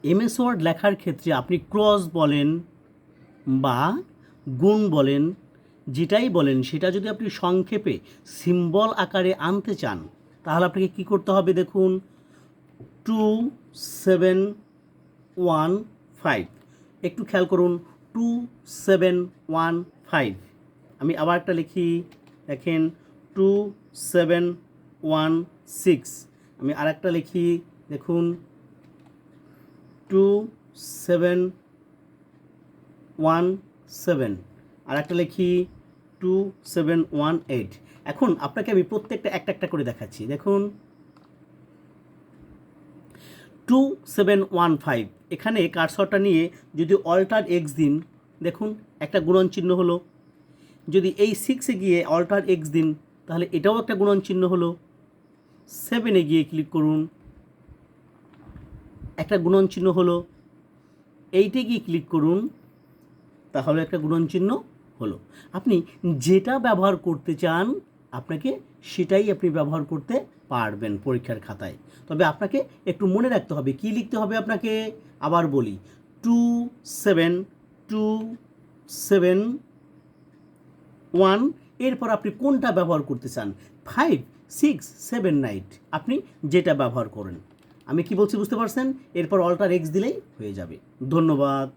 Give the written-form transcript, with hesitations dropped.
MS word লেখার ক্ষেত্রে আপনি ক্রস বলেন বা গুণ বলেন, যেটাই বলেন সেটা যদি আপনি সংক্ষেপে সিম্বল আকারে আনতে চান তাহলে আপনাকে কী করতে হবে দেখুন, 2715। একটু খেয়াল করুন, 2715। আমি আবার একটা লিখি, দেখেন 2716। আমি আর একটা লিখি, দেখুন 2717। আর একটা লিখি 2718। এখন আপনাকে আমি প্রত্যেকটা একটা একটা করে দেখাচ্ছি। দেখুন 2715, এখানে কার্সরটা নিয়ে যদি অল্টার এক্স দিন, দেখুন একটা গুণন চিহ্ন হলো। যদি এই 6-এ গিয়ে অল্টার এক্স দিন তাহলে এটাও একটা গুণন চিহ্ন হলো। 7-এ গিয়ে ক্লিক করুন, একটা গুণন চিহ্ন হলো। 8-এ গিয়ে ক্লিক করুন, তাহলে একটা গুণন চিহ্ন হলো। আপনি যেটা ব্যবহার করতে চান আপনাকে সেটাই আপনি ব্যবহার করতে পারবেন পরীক্ষার খাতায়। তবে আপনাকে একটু মনে রাখতে হবে কি লিখতে হবে আপনাকে। আবার বলি, 2721। এরপর আপনি কোনটা ব্যবহার করতে চান, 5, 6, 7, 9, আপনি যেটা ব্যবহার করেন। আমি কি বলছি বুঝতে পারছেন? এরপর অল্টার এক্স দিলেই হয়ে যাবে। ধন্যবাদ।